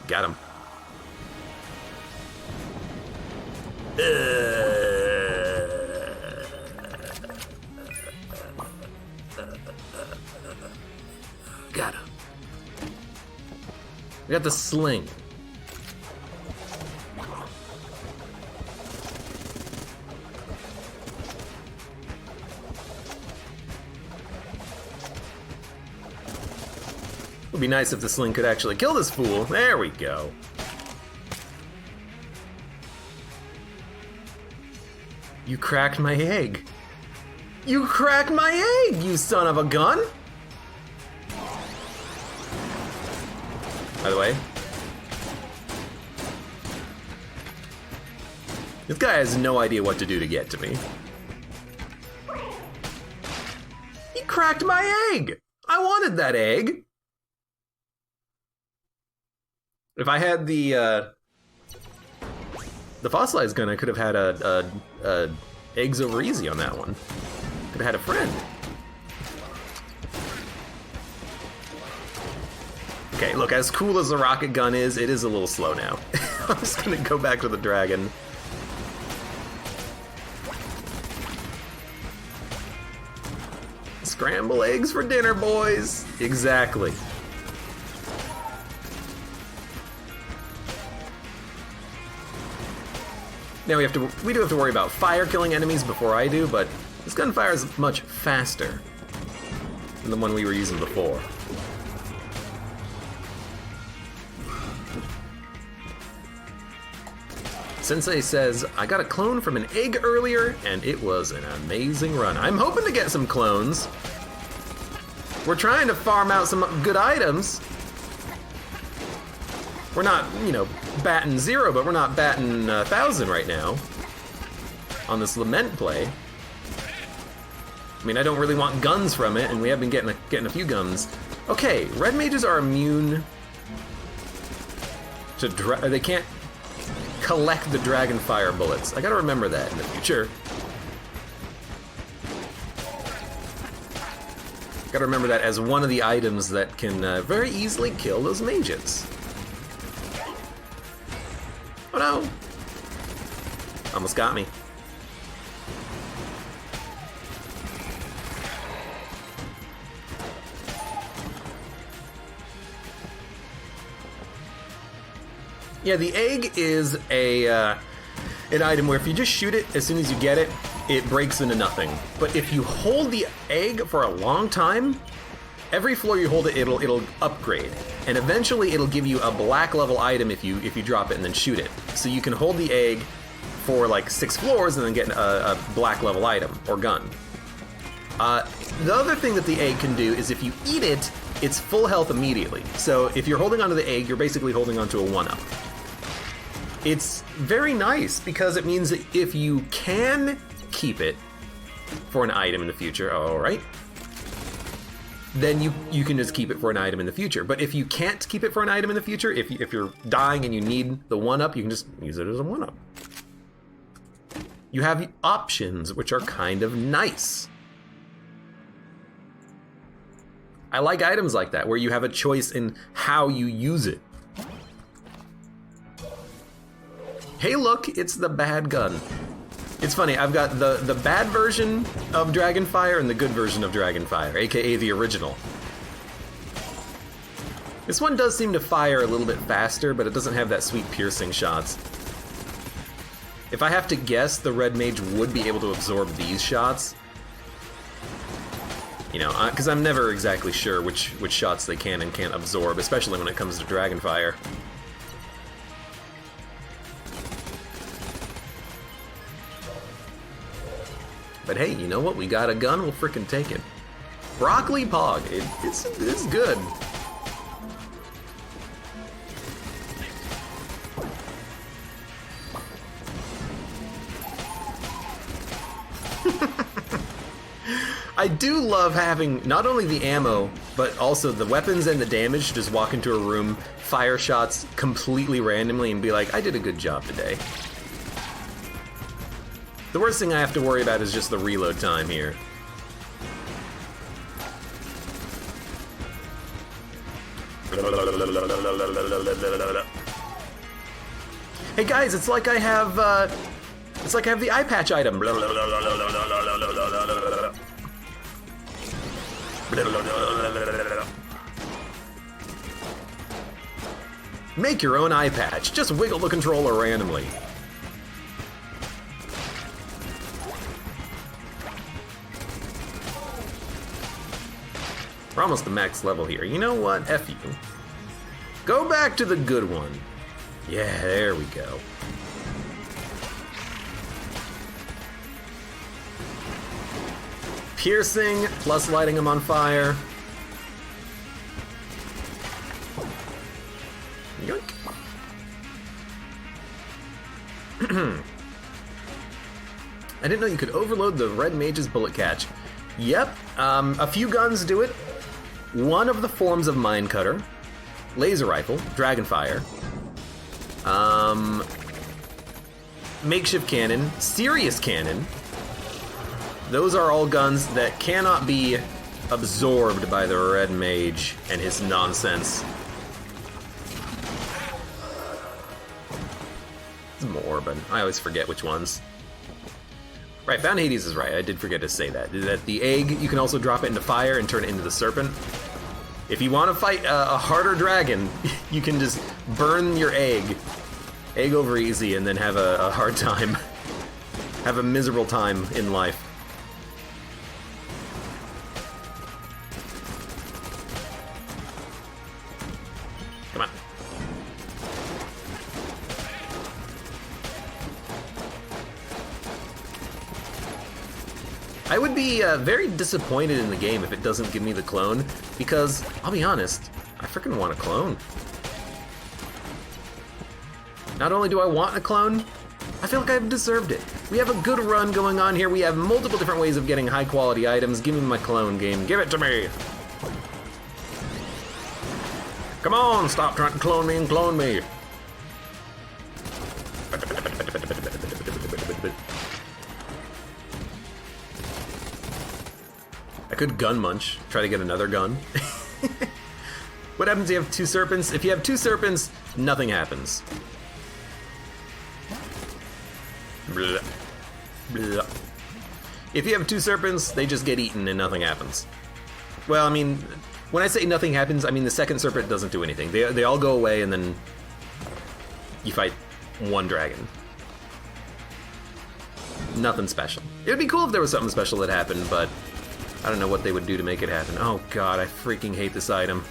Got him. Got him. We got the sling. Would be nice if the sling could actually kill this fool. There we go. You cracked my egg. You cracked my egg, you son of a gun! By the way, this guy has no idea what to do to get to me. He cracked my egg! I wanted that egg! If I had the fossilized gun, I could have had a eggs over easy on that one. Could have had a friend. Okay, look, as cool as the rocket gun is, it is a little slow now. I'm just gonna go back to the dragon. Scramble eggs for dinner, boys! Exactly. Now we do have to worry about fire killing enemies before I do, but this gunfire is much faster than the one we were using before. Sensei says, I got a clone from an egg earlier, and it was an amazing run. I'm hoping to get some clones. We're trying to farm out some good items. We're not, you know, batting 0, but we're not batting 1,000 right now on this Lament play. I mean, I don't really want guns from it, and we have been getting a few guns. Okay, red mages are immune to they can't collect the dragon fire bullets. I gotta remember that in the future. Gotta remember that as one of the items that can very easily kill those mages. Oh no! Almost got me. Yeah, the egg is an item where if you just shoot it as soon as you get it, it breaks into nothing. But if you hold the egg for a long time, every floor you hold it, it'll upgrade, and eventually it'll give you a black level item if you drop it and then shoot it. So you can hold the egg for like 6 floors and then get a black level item or gun. The other thing that the egg can do is if you eat it, it's full health immediately. So if you're holding onto the egg, you're basically holding onto a 1-up. It's very nice because it means that if you can keep it for an item in the future, alright, then you can just keep it for an item in the future. But if you can't keep it for an item in the future, if you're dying and you need the 1-up, you can just use it as a 1-up. You have options, which are kind of nice. I like items like that, where you have a choice in how you use it. Hey look, it's the bad gun. It's funny, I've got the bad version of Dragonfire and the good version of Dragonfire, aka the original. This one does seem to fire a little bit faster, but it doesn't have that sweet piercing shots. If I have to guess, the red mage would be able to absorb these shots. You know, because I'm never exactly sure which shots they can and can't absorb, especially when it comes to Dragonfire. But hey, you know what? We got a gun, we'll frickin' take it. Broccoli Pog, it's good. I do love having not only the ammo, but also the weapons and the damage to just walk into a room, fire shots completely randomly, and be like, I did a good job today. The worst thing I have to worry about is just the reload time here. Hey guys, it's like I have the eye patch item. Make your own eye patch. Just wiggle the controller randomly. We're almost to max level here. You know what? F you. Go back to the good one. Yeah, there we go. Piercing, plus lighting them on fire. Yoink. I didn't know you could overload the red mage's bullet catch. Yep, a few guns do it. One of the forms of mine cutter, laser rifle, dragonfire, makeshift cannon, serious cannon. Those are all guns that cannot be absorbed by the red mage and his nonsense. There's more, but I always forget which ones. Right, Bound Hades is right. I did forget to say that. That the egg, you can also drop it into fire and turn it into the serpent. If you want to fight a harder dragon, you can just burn your egg over easy, and then have a hard time. Have a miserable time in life. Come on. I would be very disappointed in the game if it doesn't give me the clone, because, I'll be honest, I freaking want a clone. Not only do I want a clone, I feel like I've deserved it. We have a good run going on here. We have multiple different ways of getting high quality items. Give me my clone game. Give it to me. Come on, stop trying to clone me and clone me. I could gun munch, try to get another gun. What happens if you have 2 serpents? If you have 2 serpents, nothing happens. Blah. Blah. If you have 2 serpents, they just get eaten and nothing happens. Well, I mean, when I say nothing happens, I mean the second serpent doesn't do anything. They all go away and then you fight 1 dragon. Nothing special. It would be cool if there was something special that happened, but I don't know what they would do to make it happen. Oh god, I freaking hate this item.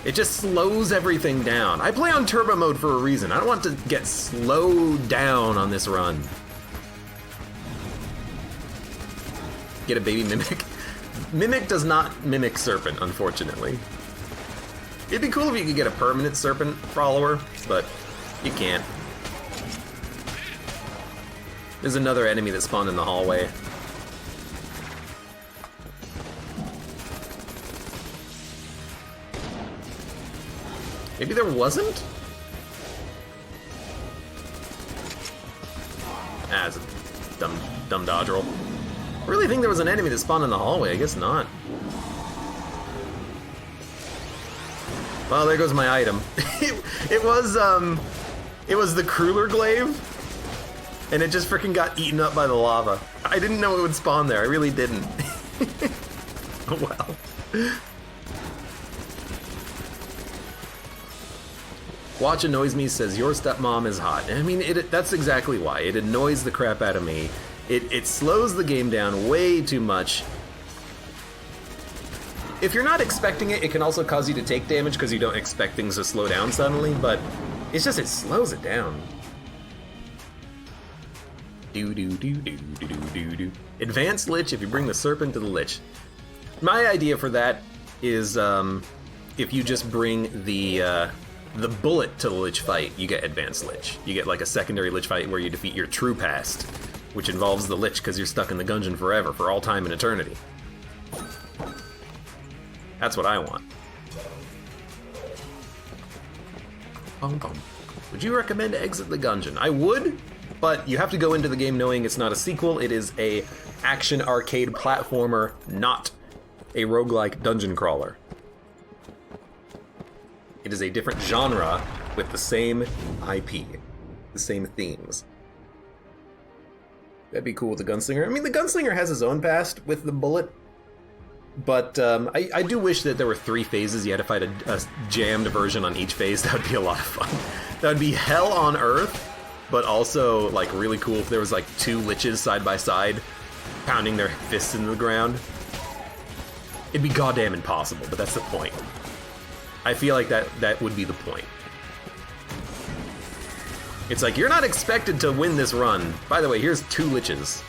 It just slows everything down. I play on turbo mode for a reason. I don't want to get slowed down on this run. Get a baby Mimic? Mimic does not mimic Serpent, unfortunately. It'd be cool if you could get a permanent Serpent follower, but you can't. There's another enemy that spawned in the hallway. Maybe there wasn't? Ah, it's a dumb dodgerel. I really think there was an enemy that spawned in the hallway. I guess not. Well, there goes my item. it was the Cruller Glaive, and it just freaking got eaten up by the lava. I didn't know it would spawn there. I really didn't. Oh well. Watch annoys me, says your stepmom is hot. I mean, that's exactly why. It annoys the crap out of me. It slows the game down way too much. If you're not expecting it, it can also cause you to take damage because you don't expect things to slow down suddenly, but it's just, it slows it down. Do. Advanced Lich if you bring the Serpent to the Lich. My idea for that is if you just bring the bullet to the Lich fight, you get Advanced Lich. You get like a secondary Lich fight where you defeat your true past, which involves the Lich because you're stuck in the Gungeon forever, for all time and eternity. That's what I want. Would you recommend Exit the Gungeon? I would, but you have to go into the game knowing it's not a sequel. It is a action arcade platformer, not a roguelike dungeon crawler. It is a different genre with the same IP, the same themes. That'd be cool with the Gunslinger. I mean, the Gunslinger has his own past with the bullet, but I do wish that there were 3 phases. You had to fight a jammed version on each phase. That would be a lot of fun. That would be hell on earth, but also like really cool if there was like 2 liches side by side, pounding their fists into the ground. It'd be goddamn impossible, but that's the point. I feel like that would be the point. It's like, you're not expected to win this run. By the way, here's 2 liches.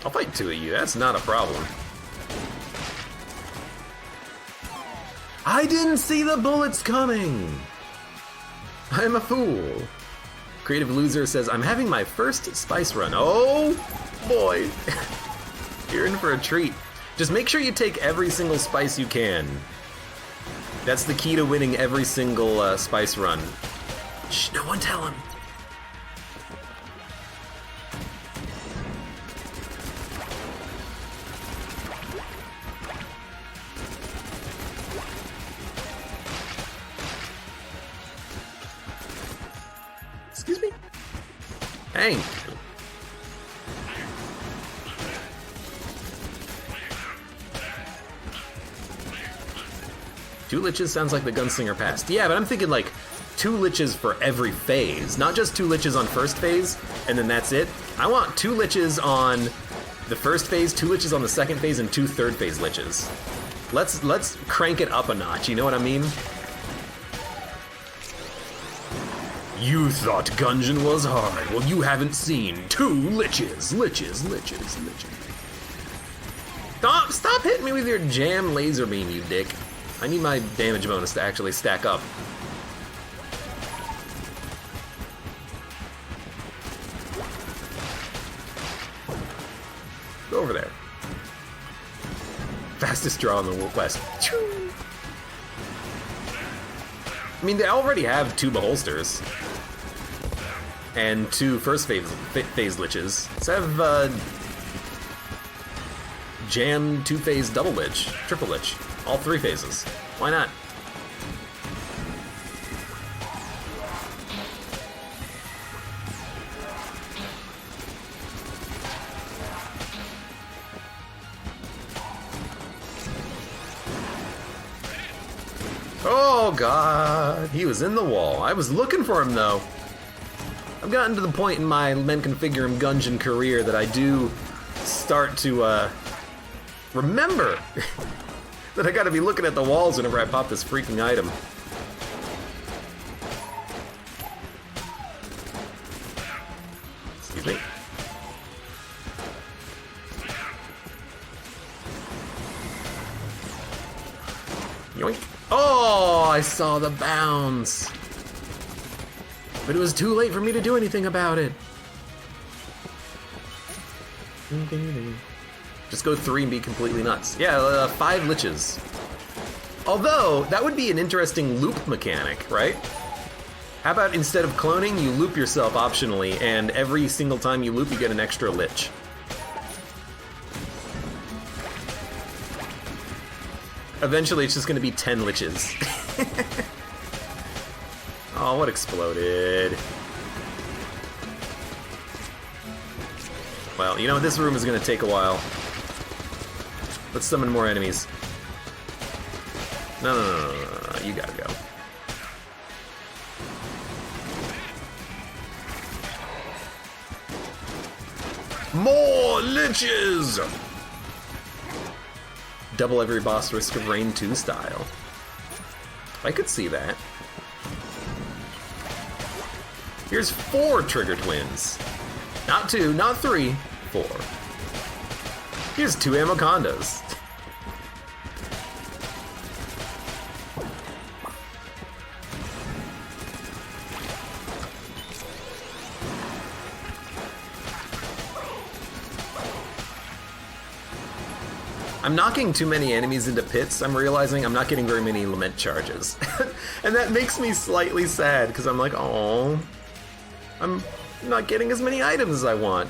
I'll fight 2 of you, that's not a problem. I didn't see the bullets coming! I'm a fool. Creative Loser says, I'm having my first spice run. Oh boy. You're in for a treat. Just make sure you take every single spice you can. That's the key to winning every single spice run. Shh, no one tell him. Excuse me? Thank you. Two liches sounds like the Gunslinger passed. Yeah, but I'm thinking like 2 liches for every phase. Not just 2 liches on first phase, and then that's it. I want 2 liches on the first phase, 2 liches on the second phase, and 2 third phase liches. Let's crank it up a notch, you know what I mean? You thought Gungeon was hard. Well, you haven't seen 2 liches. Liches. Stop hitting me with your jam laser beam, you dick. I need my damage bonus to actually stack up. Go over there. Fastest draw in the West. I mean, they already have 2 beholsters. And 2 first phase liches. Let's have, Jam 2-phase double lich, triple lich, all 3 phases. Why not? Oh god, he was in the wall. I was looking for him though. I've gotten to the point in my Men Configure Him Gungeon career that I do start to, remember that I gotta be looking at the walls whenever I pop this freaking item. Excuse me. Yoink. Oh, I saw the bounce. But it was too late for me to do anything about it. Just go 3 and be completely nuts. Yeah, 5 liches. Although, that would be an interesting loop mechanic, right? How about instead of cloning, you loop yourself optionally, and every single time you loop, you get an extra lich. Eventually, it's just going to be 10 liches. Oh, what exploded? Well, you know, this room is going to take a while. Let's summon more enemies. No, you gotta go. More liches! Double every boss risk of Rain 2 style. I could see that. Here's 4 trigger twins. Not 2, not 3, 4. Here's 2 Amocondas. I'm knocking too many enemies into pits. I'm realizing I'm not getting very many lament charges. And that makes me slightly sad, because I'm like, oh, I'm not getting as many items as I want.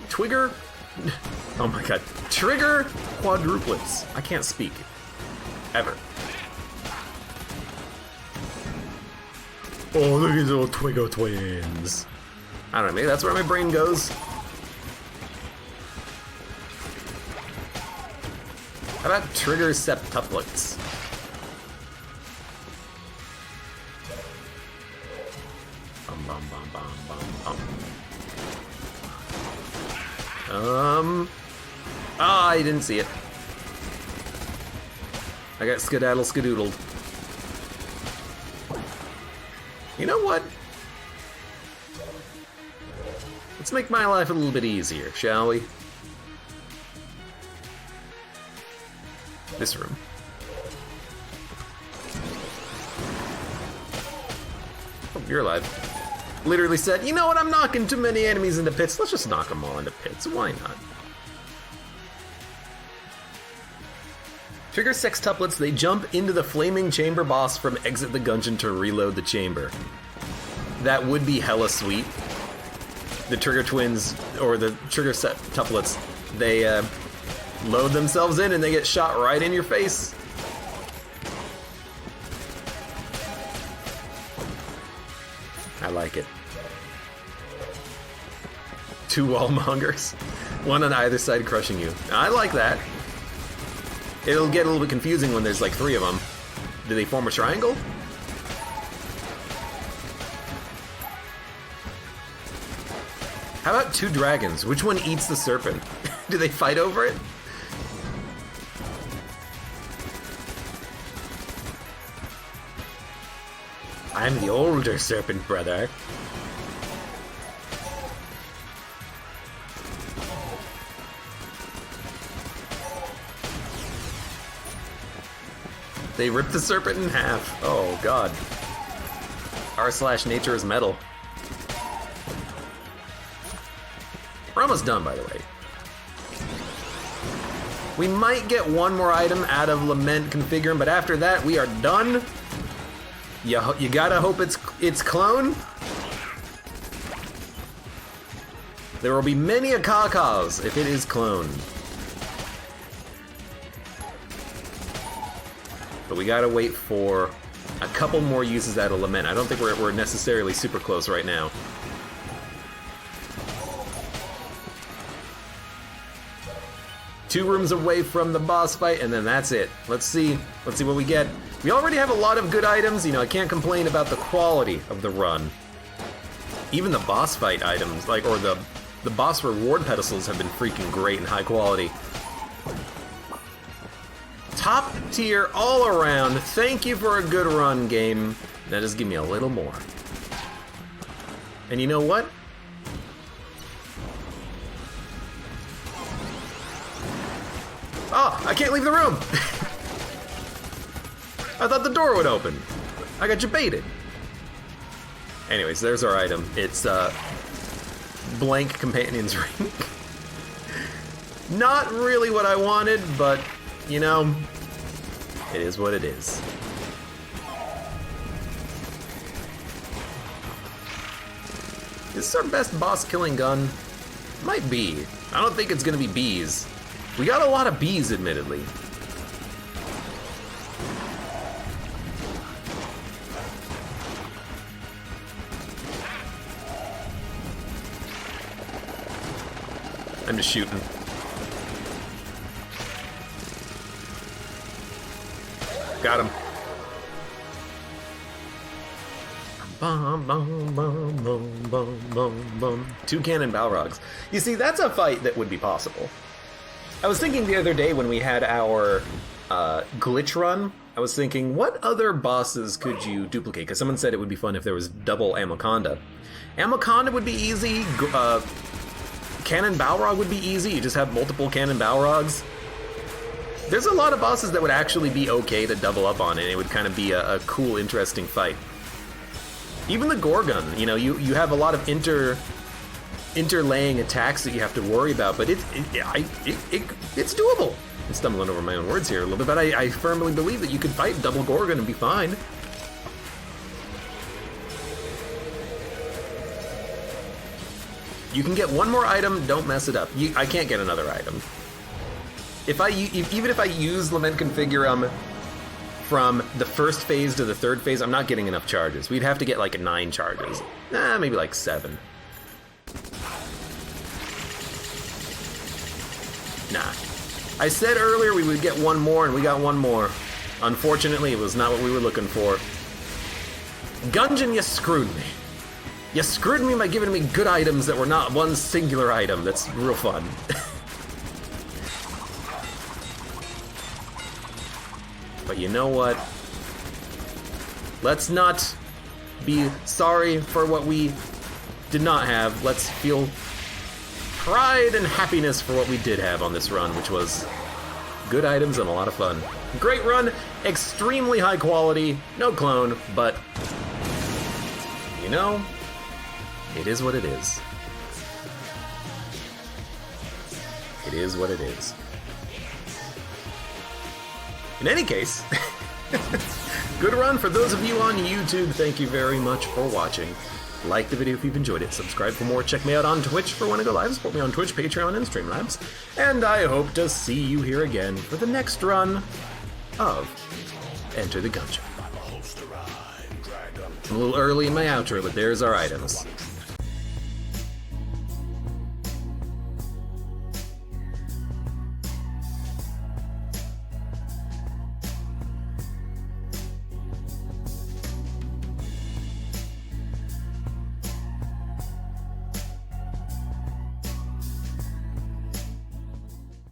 Twigger? Oh my god. Trigger quadruplets. I can't speak. Ever. Oh, look at these little Twiggo twins. I don't know, maybe that's where my brain goes. How about trigger septuplets? Bum, bum, bum, bum, bum, bum. I didn't see it. I got skedaddle skedoodled. You know what? Let's make my life a little bit easier, shall we? This room. Oh, you're alive. Literally said, you know what, I'm knocking too many enemies into pits. Let's just knock them all into pits. Why not? Trigger sextuplets, they jump into the flaming chamber boss from Exit the Gungeon to reload the chamber. That would be hella sweet. The trigger twins, or the trigger septuplets, they load themselves in and they get shot right in your face. I like it. 2 wallmongers. 1 on either side crushing you. I like that. It'll get a little bit confusing when there's like 3 of them. Do they form a triangle? How about 2 dragons? Which one eats the serpent? Do they fight over it? I'm the older serpent brother. They ripped the serpent in half. Oh god. R/nature is metal. We're almost done, by the way. We might get one more item out of Lament Configuring, but after that, we are done. You gotta hope it's clone. There will be many a cacaws if it is clone. But we gotta wait for a couple more uses out of Lament. I don't think we're necessarily super close right now. Two rooms away from the boss fight, and then that's it. Let's see what we get. We already have a lot of good items. You know, I can't complain about the quality of the run. Even the boss fight items, or the boss reward pedestals have been freaking great and high quality. Top tier all around. Thank you for a good run, game. Now just give me a little more. And you know what? Oh, I can't leave the room! I thought the door would open. I got you baited. Anyways, there's our item. It's blank companion's ring. Not really what I wanted, but you know, it is what it is. Is this our best boss killing gun? Might be. I don't think it's gonna be bees. We got a lot of bees, admittedly. I'm just shooting. Got him. Bum, bum, bum, bum, bum, bum, bum. Two cannon Balrogs. You see, that's a fight that would be possible. I was thinking the other day when we had our glitch run, I was thinking, what other bosses could you duplicate? Because someone said it would be fun if there was double Amoconda. Amoconda would be easy. Cannon Balrog would be easy. You just have multiple Cannon Balrogs. There's a lot of bosses that would actually be okay to double up on, and it would kind of be a cool, interesting fight. Even the Gorgon, you know, you have a lot of interlaying attacks that you have to worry about, but it's doable. I'm stumbling over my own words here a little bit, but I firmly believe that you could fight double Gorgon and be fine. You can get one more item, don't mess it up. I can't get another item. Even if I use Lament Configurum from the first phase to the third phase, I'm not getting enough charges. We'd have to get like 9 charges. Nah, maybe like 7. Nah. I said earlier we would get one more, and we got one more. Unfortunately, it was not what we were looking for. Gungeon, you screwed me. You screwed me by giving me good items that were not one singular item. That's real fun. But you know what? Let's not be sorry for what we did not have. Let's feel pride and happiness for what we did have on this run, which was good items and a lot of fun. Great run, extremely high quality, no clone, but you know, it is what it is. It is what it is. In any case, good run for those of you on YouTube. Thank you very much for watching. Like the video if you've enjoyed it. Subscribe for more. Check me out on Twitch for when I go live. Support me on Twitch, Patreon, and Streamlabs. And I hope to see you here again for the next run of Enter the Gungeon. I'm a little early in my outro, but there's our items.